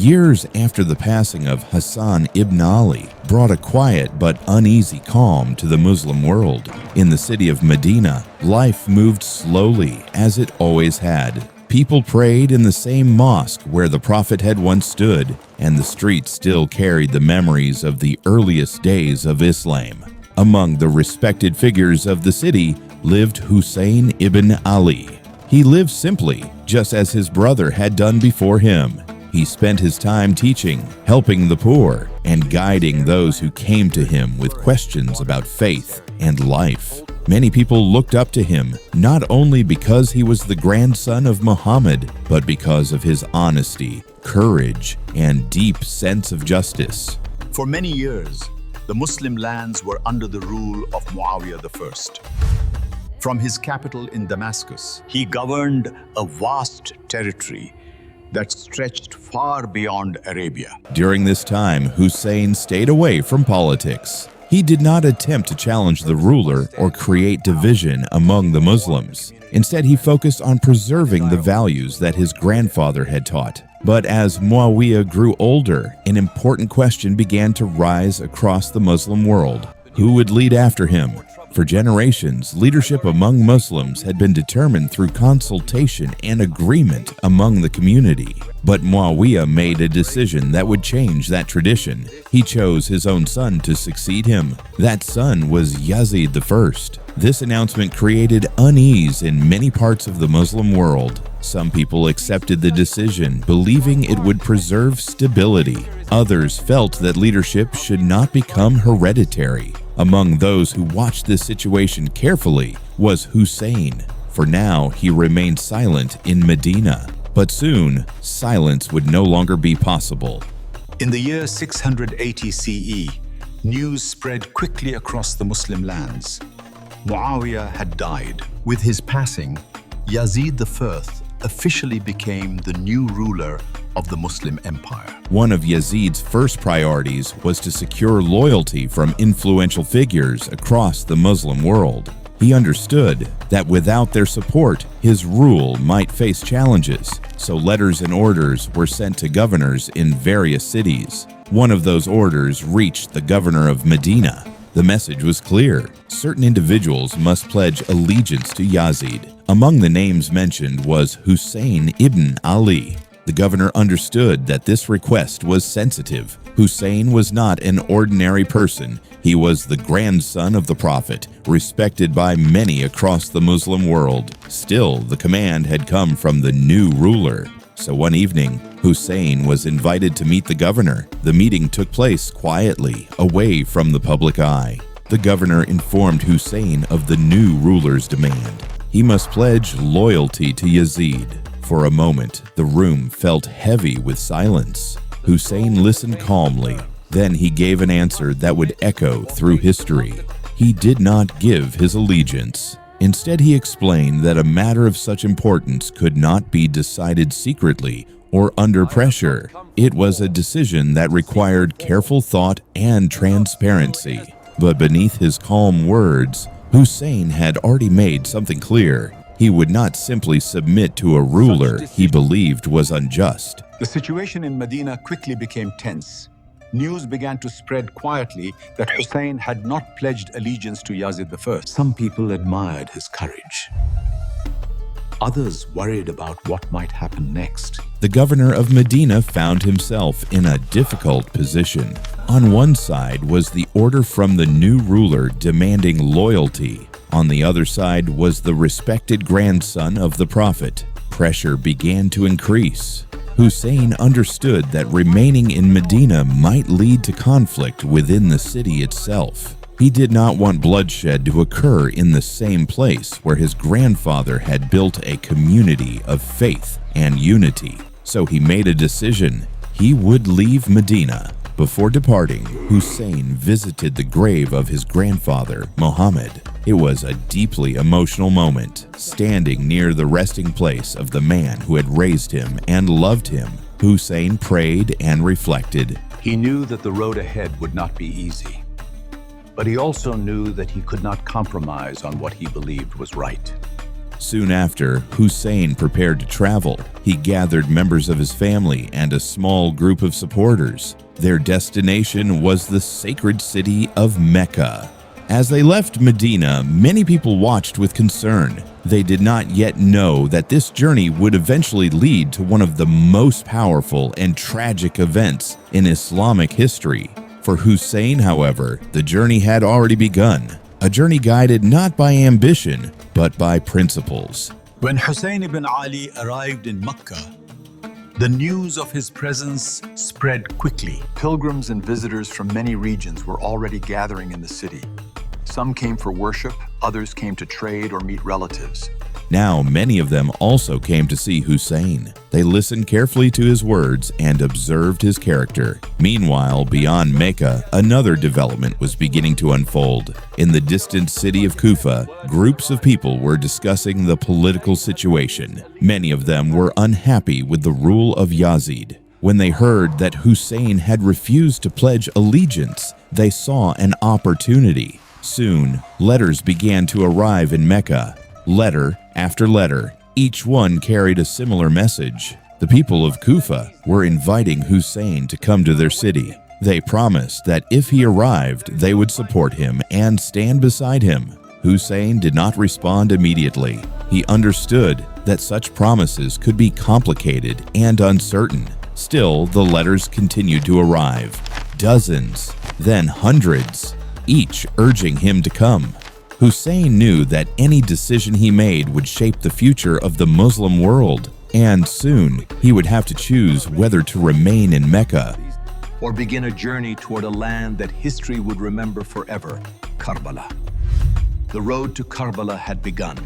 Years after the passing of Husayn ibn Ali brought a quiet but uneasy calm to the Muslim world. In the city of Medina, life moved slowly as it always had. People prayed in the same mosque where the Prophet had once stood, and the streets still carried the memories of the earliest days of Islam. Among the respected figures of the city lived Husayn ibn Ali. He lived simply, just as his brother had done before him. He spent his time teaching, helping the poor, and guiding those who came to him with questions about faith and life. Many people looked up to him, not only because he was the grandson of Muhammad, but because of his honesty, courage, and deep sense of justice. For many years, the Muslim lands were under the rule of Muawiyah I. From his capital in Damascus, he governed a vast territory that stretched far beyond Arabia. During this time, Husayn stayed away from politics. He did not attempt to challenge the ruler or create division among the Muslims. Instead, he focused on preserving the values that his grandfather had taught. But as Muawiyah grew older, an important question began to rise across the Muslim world. Who would lead after him? For generations, leadership among Muslims had been determined through consultation and agreement among the community. But Muawiyah made a decision that would change that tradition. He chose his own son to succeed him. That son was Yazid I. This announcement created unease in many parts of the Muslim world. Some people accepted the decision, believing it would preserve stability. Others felt that leadership should not become hereditary. Among those who watched this situation carefully was Husayn. For now, he remained silent in Medina. But soon, silence would no longer be possible. In the year 680 CE, news spread quickly across the Muslim lands. Muawiyah had died. With his passing, Yazid I officially became the new ruler of the Muslim Empire. One of Yazid's first priorities was to secure loyalty from influential figures across the Muslim world. He understood that without their support, his rule might face challenges, so letters and orders were sent to governors in various cities. One of those orders reached the governor of Medina. The message was clear. Certain individuals must pledge allegiance to Yazid. Among the names mentioned was Husayn ibn Ali. The governor understood that this request was sensitive. Husayn was not an ordinary person. He was the grandson of the Prophet, respected by many across the Muslim world. Still, the command had come from the new ruler. So one evening, Husayn was invited to meet the governor. The meeting took place quietly, away from the public eye. The governor informed Husayn of the new ruler's demand. He must pledge loyalty to Yazid. For a moment, the room felt heavy with silence. Husayn listened calmly. Then he gave an answer that would echo through history. He did not give his allegiance. Instead, he explained that a matter of such importance could not be decided secretly or under pressure. It was a decision that required careful thought and transparency. But beneath his calm words, Husayn had already made something clear. He would not simply submit to a ruler he believed was unjust. The situation in Medina quickly became tense. News began to spread quietly that Husayn had not pledged allegiance to Yazid I. Some people admired his courage. Others worried about what might happen next. The governor of Medina found himself in a difficult position. On one side was the order from the new ruler demanding loyalty. On the other side was the respected grandson of the Prophet. Pressure began to increase. Husayn understood that remaining in Medina might lead to conflict within the city itself. He did not want bloodshed to occur in the same place where his grandfather had built a community of faith and unity. So he made a decision. He would leave Medina. Before departing, Husayn visited the grave of his grandfather, Muhammad. It was a deeply emotional moment. Standing near the resting place of the man who had raised him and loved him, Husayn prayed and reflected. He knew that the road ahead would not be easy, but he also knew that he could not compromise on what he believed was right. Soon after, Husayn prepared to travel. He gathered members of his family and a small group of supporters. Their destination was the sacred city of Mecca. As they left Medina, many people watched with concern. They did not yet know that this journey would eventually lead to one of the most powerful and tragic events in Islamic history. For Husayn, however, the journey had already begun, a journey guided not by ambition, but by principles. When Husayn ibn Ali arrived in Mecca, the news of his presence spread quickly. Pilgrims and visitors from many regions were already gathering in the city. Some came for worship, others came to trade or meet relatives. Now, many of them also came to see Husayn. They listened carefully to his words and observed his character. Meanwhile, beyond Mecca, another development was beginning to unfold. In the distant city of Kufa, groups of people were discussing the political situation. Many of them were unhappy with the rule of Yazid. When they heard that Husayn had refused to pledge allegiance, they saw an opportunity. Soon, letters began to arrive in Mecca. Letter after letter, each one carried a similar message. The people of Kufa were inviting Husayn to come to their city. They promised that if he arrived, they would support him and stand beside him. Husayn did not respond immediately. He understood that such promises could be complicated and uncertain. Still, the letters continued to arrive. Dozens, then hundreds, each urging him to come. Husayn knew that any decision he made would shape the future of the Muslim world, and soon he would have to choose whether to remain in Mecca or begin a journey toward a land that history would remember forever, Karbala. The road to Karbala had begun.